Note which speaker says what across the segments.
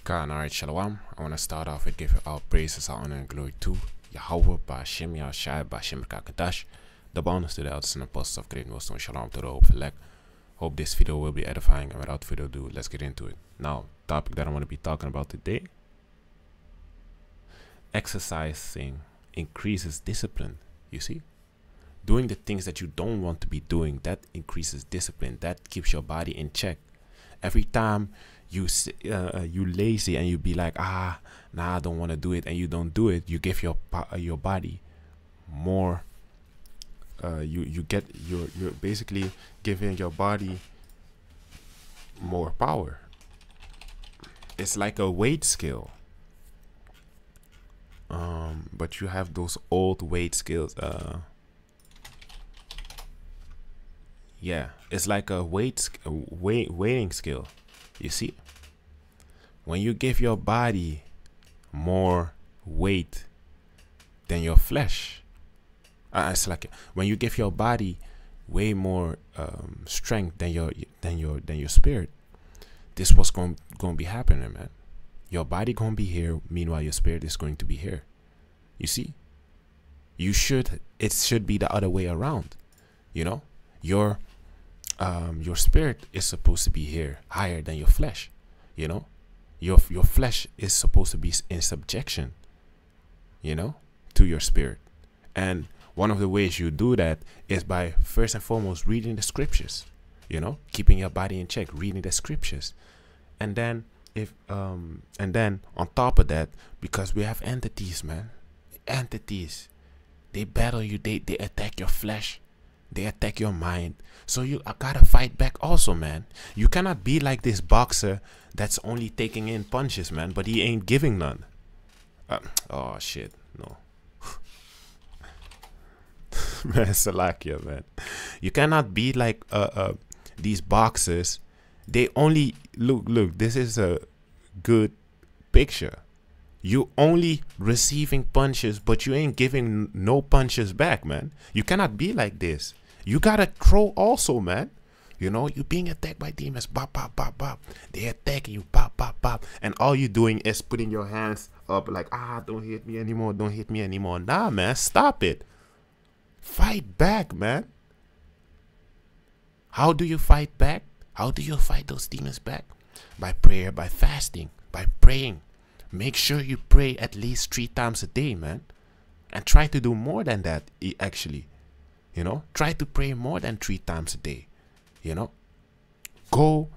Speaker 1: God, alright, Shalom. I want to start off with giving all praises, honor, and glory to Yahweh, Ba'ashem Yahshai, Ba'ashem Kakadash, the bonus to the elders and apostles of great wisdom. Shalom to the hope elect. Hope this video will be edifying, and without further ado, let's get into it. Now, topic that I want to be talking about today: exercising increases discipline. You see, doing the things that you don't want to be doing, that increases discipline. That keeps your body in check. Every time you lazy and you be like, nah, I don't want to do it, and you don't do it, you give your body more. You're basically giving your body more power. It's like a weight scale. But you have those old weight scales. Yeah, it's like a weighing scale. You see, when you give your body more weight than your flesh, it's like when you give your body way more strength than your spirit. This was going to be happening, man. Your body gonna be here, meanwhile your spirit is going to be here. You see, it should be the other way around. You know, your spirit is supposed to be here, higher than your flesh. You know, your flesh is supposed to be in subjection, you know, to your spirit. And one of the ways you do that is by first and foremost reading the scriptures, you know, keeping your body in check, reading the scriptures. And then and then on top of that, because we have entities, man, entities, they battle you, they attack your flesh, they attack your mind. So you gotta fight back also, man. You cannot be like this boxer that's only taking in punches, man, but he ain't giving none. Oh shit, no. Man, Salakia, man. You cannot be like these boxers. They only look, this is a good picture. You only receiving punches, but you ain't giving no punches back, man. You cannot be like this. You gotta throw also, man. You know, you being attacked by demons, bop, bop, bop, bop. They attacking you, bop, bop, bop. And all you doing is putting your hands up like, don't hit me anymore, don't hit me anymore. Nah, man, stop it. Fight back, man. How do you fight back? How do you fight those demons back? By prayer, by fasting, by praying. Make sure you pray at least 3 times a day, man. And try to do more than that, actually. You know, try to pray more than 3 times a day. You know, go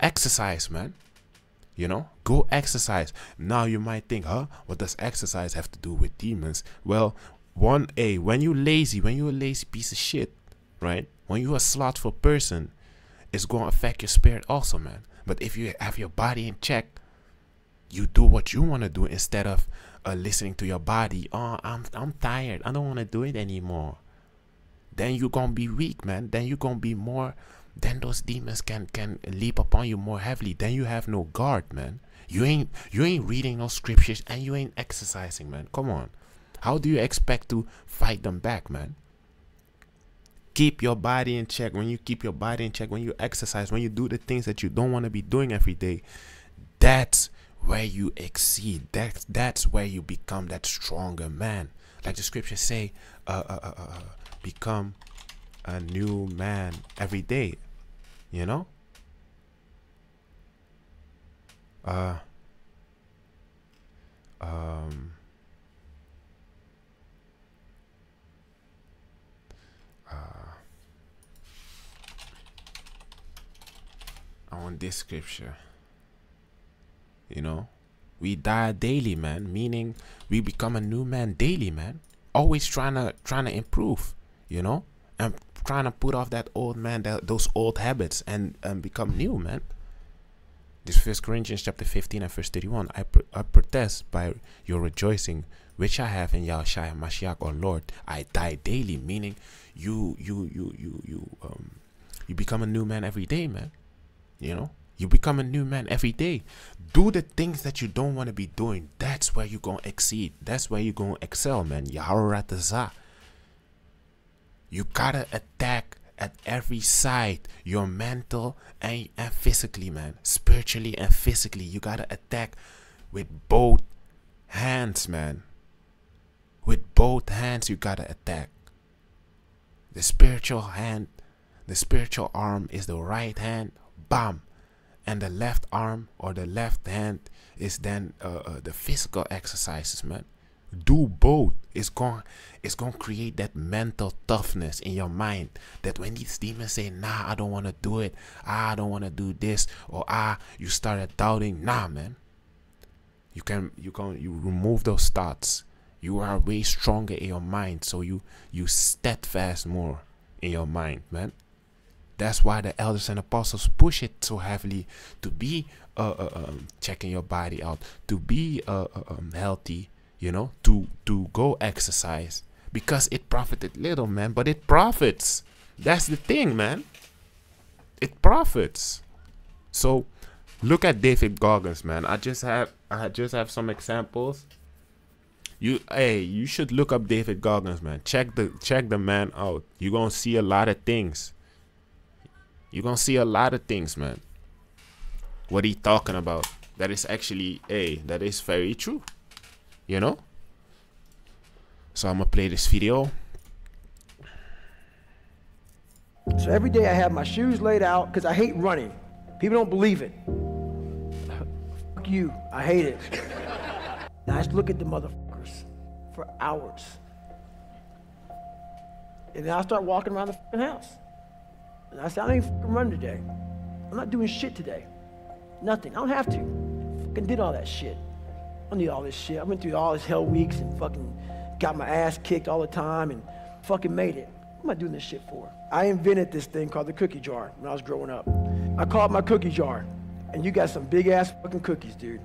Speaker 1: exercise, man. You know, go exercise. Now you might think, what does exercise have to do with demons? Well, when you're lazy, when you're a lazy piece of shit, right? When you're a slothful person, it's going to affect your spirit also, man. But if you have your body in check, you do what you want to do instead of listening to your body. I'm tired, I don't want to do it anymore. Then you're going to be weak, man. Then you're going to be more, then those demons can leap upon you more heavily. Then you have no guard, man. You ain't reading no scriptures and you ain't exercising, man. Come on. How do you expect to fight them back, man? Keep your body in check. When you keep your body in check, when you exercise, when you do the things that you don't want to be doing every day, that's where you exceed. That's where you become that stronger man. Like the scriptures say, become a new man every day. You know? On this scripture, you know, we die daily, man, meaning we become a new man daily, man. Always trying to improve, you know, and trying to put off that old man, those old habits, and become new, man. This 1 Corinthians chapter 15 and verse 31. I protest by your rejoicing, which I have in Yahshua Mashiach our Lord. I die daily, meaning you become a new man every day, man. You know, you become a new man every day. Do the things that you don't want to be doing. That's where you're going to exceed. That's where you're going to excel, man. YASHARAHLA. You got to attack at every side, your mental and physically, man. Spiritually and physically. You gotta attack with both hands, man. With both hands, you gotta attack. The spiritual hand, the spiritual arm is the right hand, bam. And the left arm or the left hand is then the physical exercises, man. Do both. It's going to create that mental toughness in your mind, that when these demons say, nah, I don't want to do it, I don't want to do this, or you started doubting, nah, man. You remove those thoughts. You are way stronger in your mind, so you steadfast more in your mind, man. That's why the elders and apostles push it so heavily to be checking your body out, to be healthy, you know, to go exercise, because it profited little, man, but it profits. That's the thing, man. It profits. So look at David Goggins, man. I just have some examples. You should look up David Goggins, man. Check the man out. You're gonna see a lot of things. You're gonna see a lot of things, man. What he talking about? That is actually that is very true. You know? So I'm gonna play this video.
Speaker 2: So every day I have my shoes laid out because I hate running. People don't believe it. Fuck you. I hate it. Now I just look at the motherfuckers for hours. And then I start walking around the fucking house. And I say, I ain't fucking run today. I'm not doing shit today. Nothing. I don't have to. I fucking did all that shit. I don't need all this shit. I went through all this hell weeks and fucking got my ass kicked all the time and fucking made it. What am I doing this shit for? I invented this thing called the cookie jar when I was growing up. I call it my cookie jar. And you got some big ass fucking cookies, dude.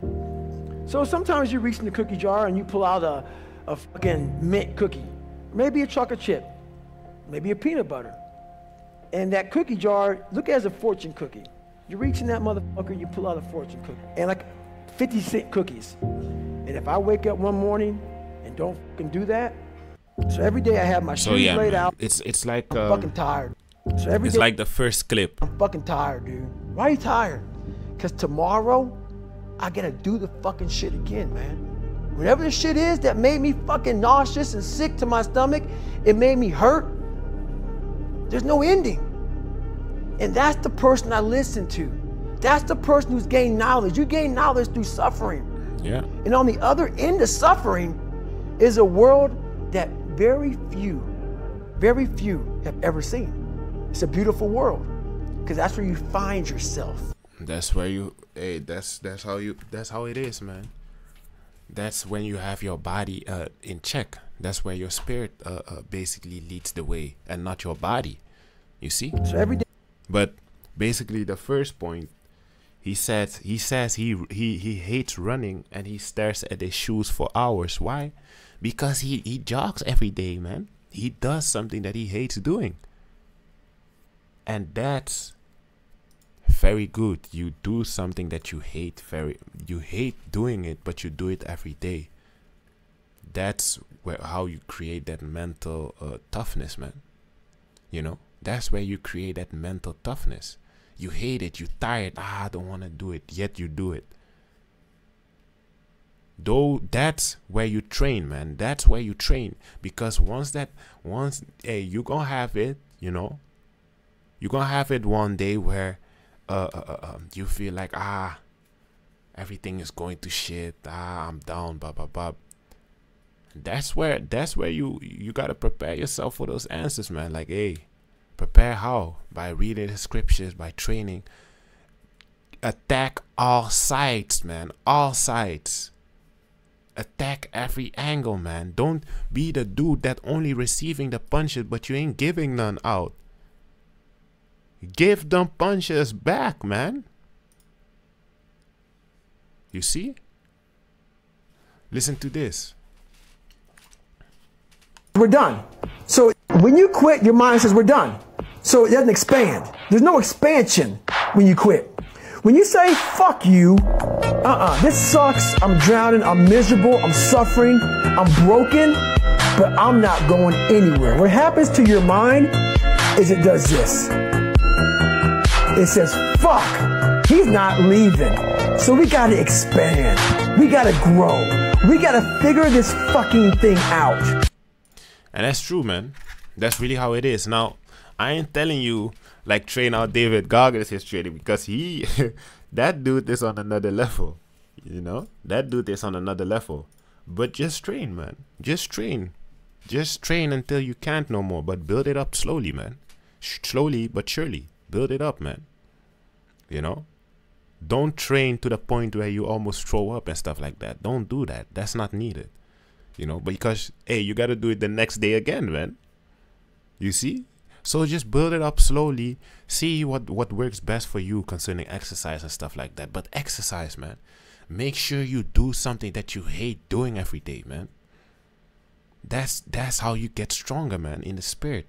Speaker 2: So sometimes you reach in the cookie jar and you pull out a fucking mint cookie. Maybe a chocolate chip. Maybe a peanut butter. And that cookie jar, look at it as a fortune cookie. You reach in that motherfucker, you pull out a fortune cookie. And like 50-cent cookies. And if I wake up one morning and don't fucking do that, so every day I have my shoes laid out.
Speaker 1: It's like
Speaker 2: I'm fucking tired. So every
Speaker 1: it's
Speaker 2: day,
Speaker 1: like the first clip.
Speaker 2: I'm fucking tired, dude. Why are you tired? Because tomorrow, I gotta do the fucking shit again, man. Whatever the shit is that made me fucking nauseous and sick to my stomach, it made me hurt. There's no ending. And that's the person I listen to. That's the person who's gained knowledge. You gain knowledge through suffering.
Speaker 1: Yeah.
Speaker 2: And on the other end of suffering is a world that very few have ever seen. It's a beautiful world because that's where you find yourself.
Speaker 1: That's where you, that's how it is, man. That's when you have your body in check. That's where your spirit basically leads the way and not your body. You see?
Speaker 2: So every day.
Speaker 1: But basically the first point, he says he hates running and he stares at his shoes for hours. Why? Because he jogs every day, man. He does something that he hates doing. And that's very good. You do something that you hate you hate doing it, but you do it every day. That's how you create that mental toughness, man. You know, that's where you create that mental toughness. You hate it, you're tired, I don't want to do it, yet you do it. Though that's where you train, man. That's where you train. Because once you're gonna have it, you know, you're gonna have it one day where you feel like everything is going to shit, I'm down, blah blah blah. That's where you gotta prepare yourself for those answers, man. Like, prepare how? By reading the scriptures, by training. Attack all sides, man. All sides. Attack every angle, man. Don't be the dude that only receiving the punches, but you ain't giving none out. Give them punches back, man. You see? Listen to this.
Speaker 2: We're done. So when you quit, your mind says we're done. So it doesn't expand. There's no expansion when you quit. When you say, fuck you, this sucks, I'm drowning, I'm miserable, I'm suffering, I'm broken, but I'm not going anywhere. What happens to your mind is it does this. It says, fuck, he's not leaving. So we gotta expand. We gotta grow. We gotta figure this fucking thing out.
Speaker 1: And that's true, man. That's really how it is. Now, I ain't telling you like train out David Goggins is training, because he that dude is on another level. You know, that dude is on another level. But just train, man. Just train. Just train until you can't no more. But build it up slowly, man. Slowly but surely. Build it up, man. You know, don't train to the point where you almost throw up and stuff like that. Don't do that. That's not needed. You know, because, hey, you got to do it the next day again, man. You see? So just build it up slowly. See what works best for you concerning exercise and stuff like that. But exercise, man. Make sure you do something that you hate doing every day, man. That's how you get stronger, man, in the spirit.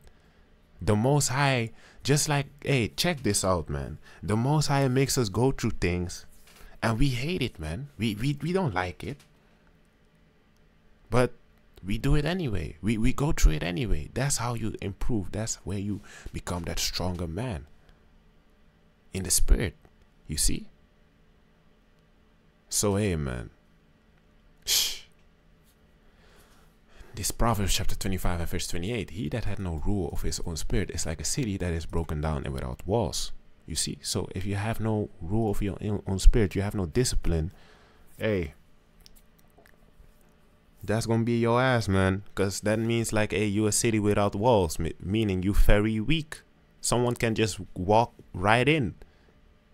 Speaker 1: The Most High, just like, hey, check this out, man. The Most High makes us go through things, and we hate it, man. We don't like it, but we do it anyway. We go through it anyway. That's how you improve. That's where you become that stronger man in the spirit. You see? So, hey, man. Shh. This Proverbs chapter 25 and verse 28. He that had no rule of his own spirit is like a city that is broken down and without walls. You see? So if you have no rule of your own spirit, you have no discipline, hey, that's gonna be your ass, man. Because that means like, hey, you a city without walls, meaning you very weak. Someone can just walk right in.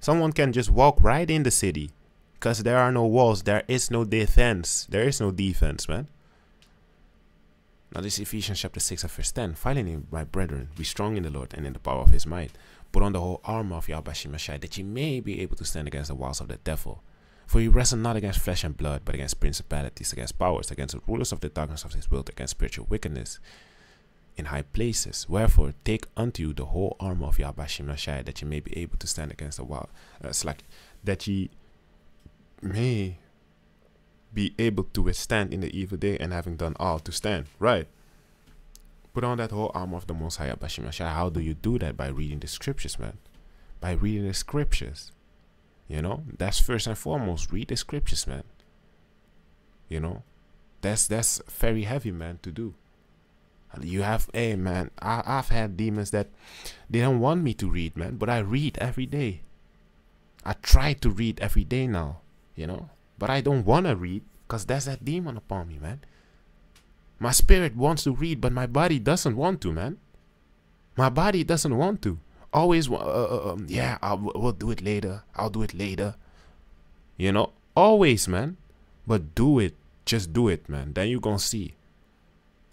Speaker 1: Someone can just walk right in the city. Because there are no walls. There is no defense. There is no defense, man. Now this is Ephesians chapter 6 and verse 10. Finally, my brethren, be strong in the Lord and in the power of his might. Put on the whole armor of YASHAMIAHLA, that ye may be able to stand against the wiles of the devil. For we wrestle not against flesh and blood, but against principalities, against powers, against the rulers of the darkness of this world, against spiritual wickedness in high places. Wherefore, take unto you the whole armor of YASHAMIAHLA, that ye may be able to stand against the wiles. That ye may be able to withstand in the evil day, and having done all to stand. Right. Put on that whole armor of the Most High YASHAMIAHLA. How do you do that? By reading the scriptures, man. By reading the scriptures. You know, that's first and foremost. Read the scriptures, man. You know, that's very heavy, man, to do. You have, hey, man, I've had demons that they don't want me to read, man, but I read every day. I try to read every day now, you know, but I don't want to read because there's that demon upon me, man. My spirit wants to read, but my body doesn't want to, man. My body doesn't want to. Always, yeah, we'll do it later. I'll do it later. You know, always, man. But do it. Just do it, man. Then you're going to see.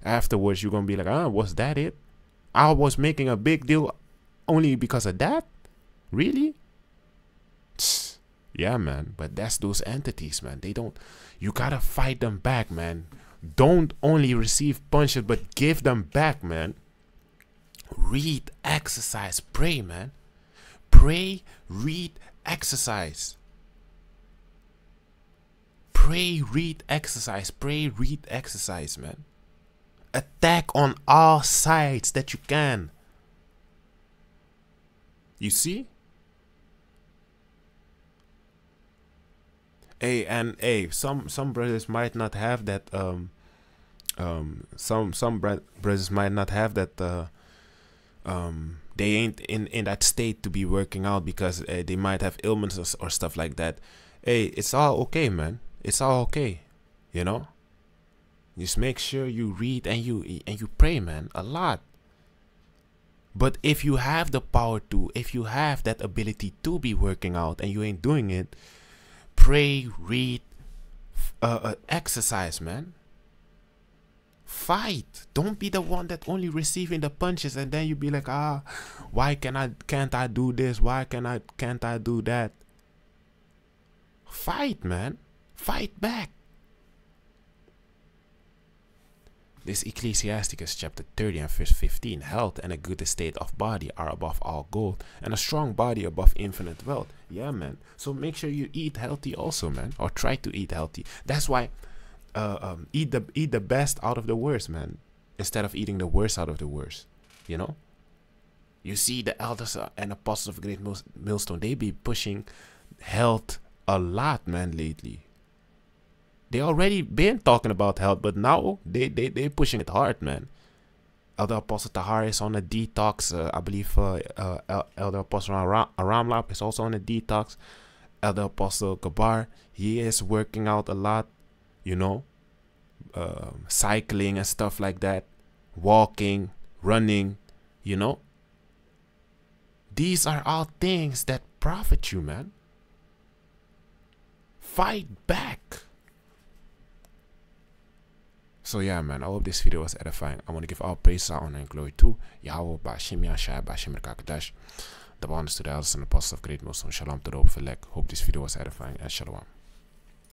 Speaker 1: Afterwards, you're going to be like, was that it? I was making a big deal only because of that? Really? Yeah, man. But that's those entities, man. They don't, you got to fight them back, man. Don't only receive punches, but give them back, man. Read, exercise, pray, man. Pray, read, exercise. Pray, read, exercise. Pray, read, exercise, man. Attack on all sides that you can. You see? Hey, and hey, some brothers might not have that some brothers might not have that they ain't in that state to be working out because they might have ailments or stuff like that. Hey, it's all okay, man. It's all okay, you know. Just make sure you read and you pray, man, a lot. But if you have the power to, if you have that ability to be working out and you ain't doing it, pray, read, exercise, man. Fight. Don't be the one that only receiving the punches and then you be like, why can't I do this? Why can't I do that? Fight, man. Fight back. This Ecclesiasticus chapter 30 and verse 15. Health and a good estate of body are above all gold, and a strong body above infinite wealth. Yeah, man. So make sure you eat healthy also, man, or try to eat healthy. That's why eat the best out of the worst, man, instead of eating the worst out of the worst. You know, You see the elders and apostles of Great Millstone, they be pushing health a lot, man, lately. They already been talking about health, but now they pushing it hard, man. Elder Apostle Tahar is on a detox. I believe Elder Apostle Aram is also on a detox. Elder Apostle Gabar, he is working out a lot, you know, cycling and stuff like that, walking, running, you know. These are all things that profit you, man. Fight back. So yeah, man, I hope this video was edifying. I want to give all praise, honor, and glory to Yahweh, YASHAMIAHLA, the bonds to the elders and apostles of Great Millstone. Shalom to the hope for elect. Hope this video was edifying, and shalom.